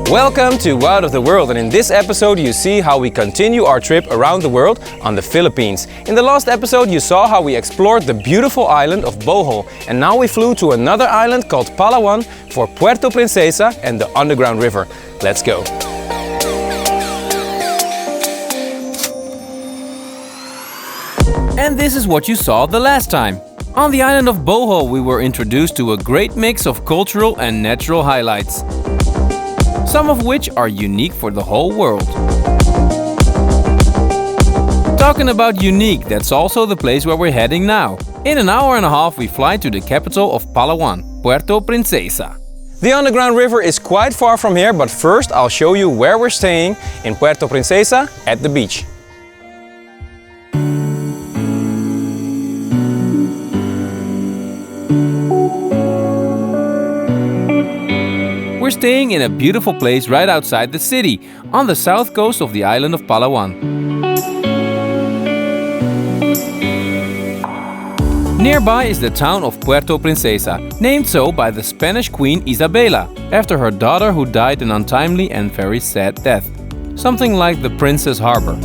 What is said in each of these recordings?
Welcome to Out of the World, and in this episode you see how we continue our trip around the world on the Philippines. In the last episode you saw how we explored the beautiful island of Bohol, and now we flew to another island called Palawan for Puerto Princesa and the underground river. Let's go! And this is what you saw the last time. On the island of Bohol we were introduced to a great mix of cultural and natural highlights, some of which are unique for the whole world. Talking about unique, that's also the place where we're heading now. In an hour and a half we fly to the capital of Palawan, Puerto Princesa. The underground river is quite far from here, but first I'll show you where we're staying in Puerto Princesa at the beach. We're staying in a beautiful place right outside the city, on the south coast of the island of Palawan. Nearby is the town of Puerto Princesa, named so by the Spanish Queen Isabella, after her daughter who died an untimely and very sad death. Something like the Princess Harbor.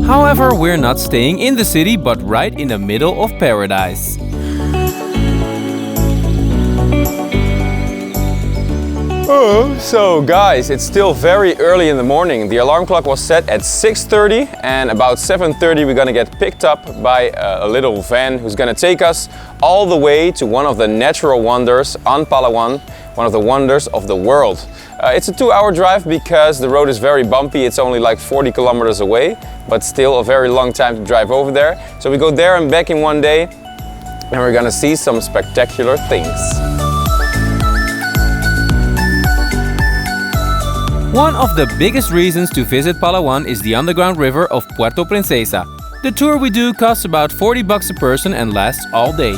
However, we're not staying in the city, but right in the middle of paradise. So guys, it's still very early in the morning. The alarm clock was set at 6:30, and about 7:30 we're gonna get picked up by a little van who's gonna take us all the way to one of the natural wonders on Palawan, one of the wonders of the world. It's a 2-hour drive because the road is very bumpy. It's only like 40 kilometers away, but still a very long time to drive over there. So we go there and back in one day, and we're gonna see some spectacular things. One of the biggest reasons to visit Palawan is the underground river of Puerto Princesa. The tour we do costs about $40 a person and lasts all day.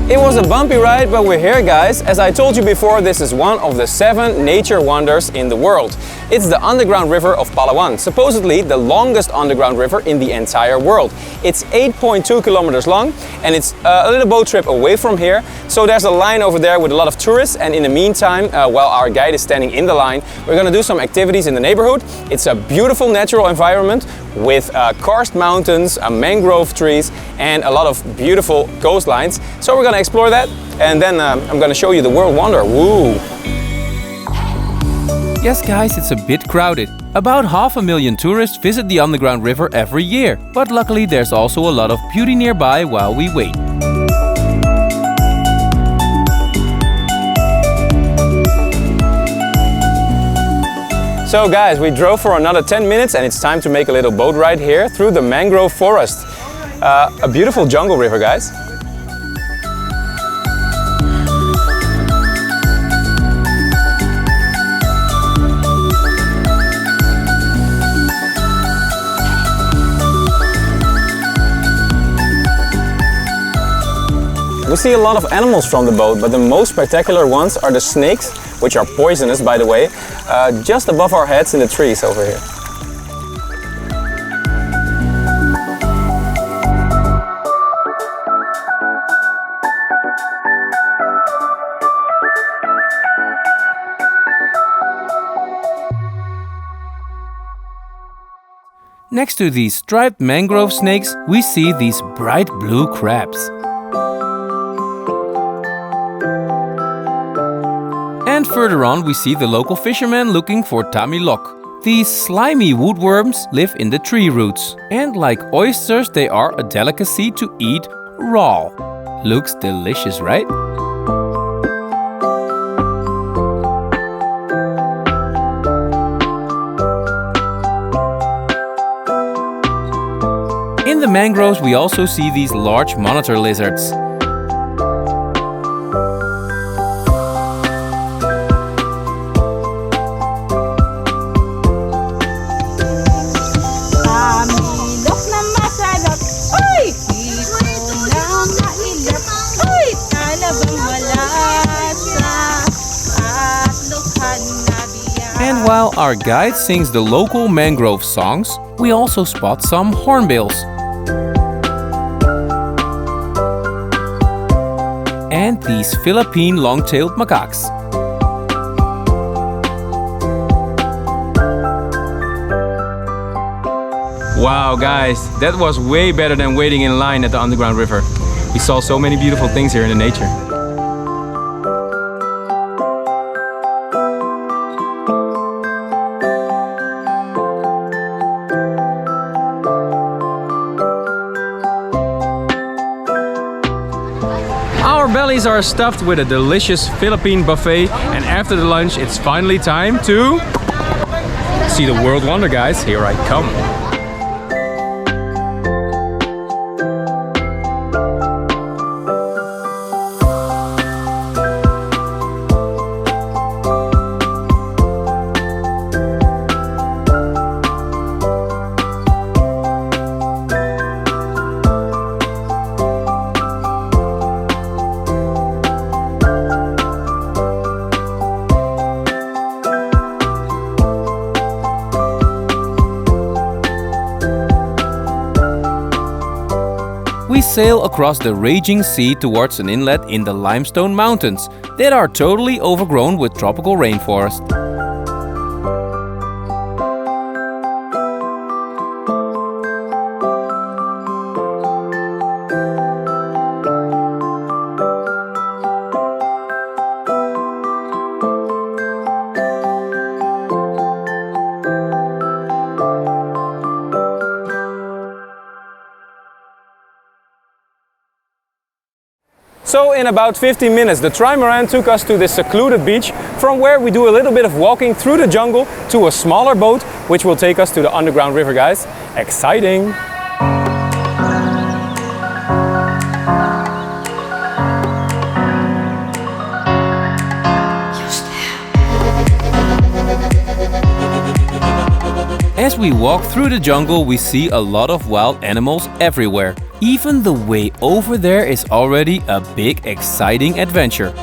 It was a bumpy ride, but we're here, guys. As I told you before, this is one of the 7 nature wonders in the world. It's the underground river of Palawan, supposedly the longest underground river in the entire world. It's 8.2 kilometers long, and it's a little boat trip away from here. So there's a line over there with a lot of tourists, and in the meantime, while our guide is standing in the line, we're gonna do some activities in the neighborhood. It's a beautiful natural environment with karst mountains, mangrove trees, and a lot of beautiful coastlines. So we're gonna explore that, and then I'm gonna show you the world wonder. Woo! Yes guys, it's a bit crowded. About 500,000 tourists visit the underground river every year, but luckily there's also a lot of beauty nearby while we wait. So guys, we drove for another 10 minutes and it's time to make a little boat ride here through the mangrove forest. A beautiful jungle river, guys. We see a lot of animals from the boat, but the most spectacular ones are the snakes, which are poisonous, by the way, just above our heads in the trees over here. Next to these striped mangrove snakes, we see these bright blue crabs. And further on we see the local fishermen looking for tamilok. These slimy woodworms live in the tree roots, and like oysters they are a delicacy to eat raw. Looks delicious, right? In the mangroves we also see these large monitor lizards. While our guide sings the local mangrove songs, we also spot some hornbills. And these Philippine long-tailed macaques. Wow guys, that was way better than waiting in line at the underground river. We saw so many beautiful things here in the nature. Our bellies are stuffed with a delicious Philippine buffet, and after the lunch it's finally time to see the world wonder, guys. Here I come. We sail across the raging sea towards an inlet in the limestone mountains that are totally overgrown with tropical rainforest. So in about 15 minutes the trimaran took us to this secluded beach, from where we do a little bit of walking through the jungle to a smaller boat which will take us to the underground river, guys. Exciting! As we walk through the jungle, we see a lot of wild animals everywhere. Even the way over there is already a big, exciting adventure.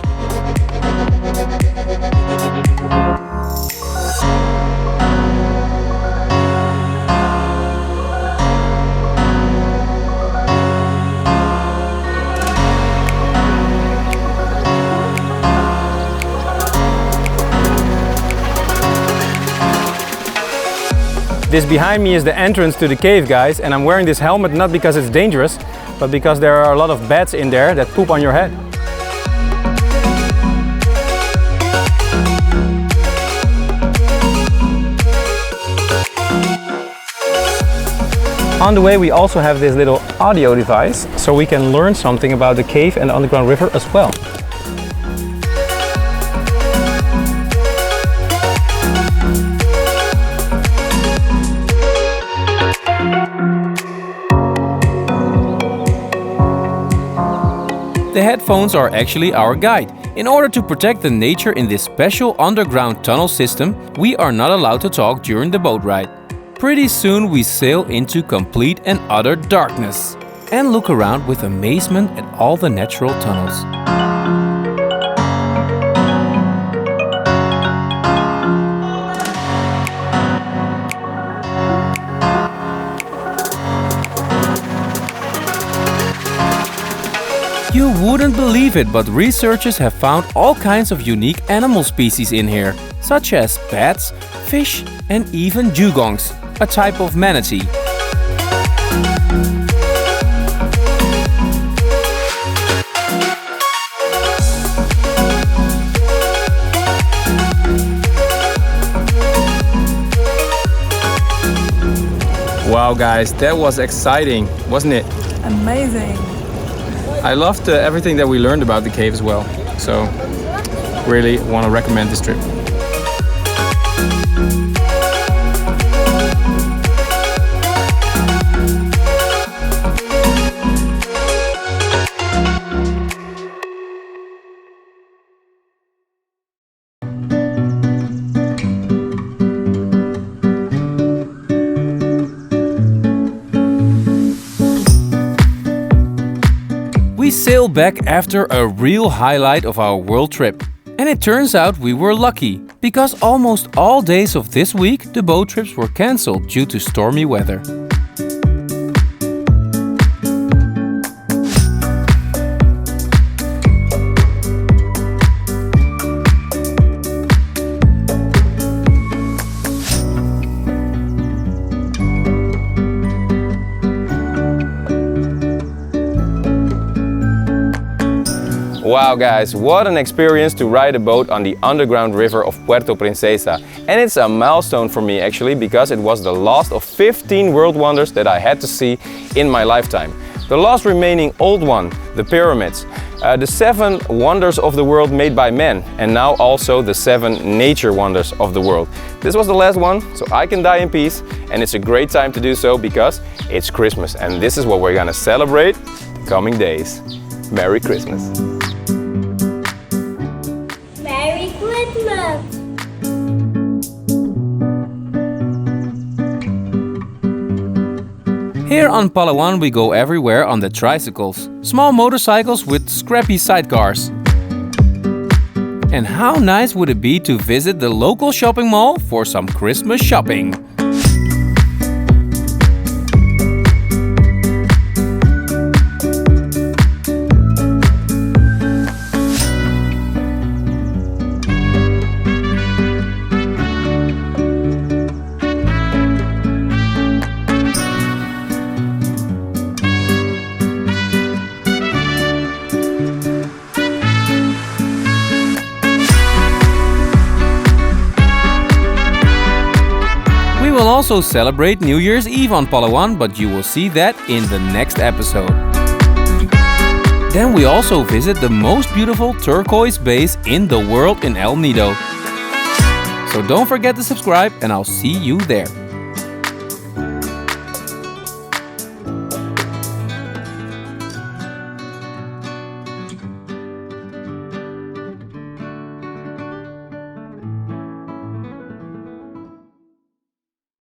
This behind me is the entrance to the cave, guys, and I'm wearing this helmet not because it's dangerous, but because there are a lot of bats in there that poop on your head. On the way we also have this little audio device, so we can learn something about the cave and the underground river as well. The headphones are actually our guide. In order to protect the nature in this special underground tunnel system, we are not allowed to talk during the boat ride. Pretty soon we sail into complete and utter darkness and look around with amazement at all the natural tunnels. You wouldn't believe it, but researchers have found all kinds of unique animal species in here, such as bats, fish, and even dugongs, a type of manatee. Wow guys, that was exciting, wasn't it? Amazing. I loved everything that we learned about the cave as well, so really want to recommend this trip. We sail back after a real highlight of our world trip. And it turns out we were lucky, because almost all days of this week the boat trips were cancelled due to stormy weather. Wow guys, what an experience to ride a boat on the underground river of Puerto Princesa. And it's a milestone for me actually, because it was the last of 15 world wonders that I had to see in my lifetime. The last remaining old one, the pyramids, the 7 wonders of the world made by men, and now also the 7 nature wonders of the world. This was the last one, so I can die in peace, and it's a great time to do so because it's Christmas, and this is what we're gonna celebrate the coming days. Merry Christmas! Merry Christmas! Here on Palawan we go everywhere on the tricycles, small motorcycles with scrappy sidecars. And how nice would it be to visit the local shopping mall for some Christmas shopping? We will also celebrate New Year's Eve on Palawan, but you will see that in the next episode. Then we also visit the most beautiful turquoise base in the world in El Nido. So don't forget to subscribe and I'll see you there.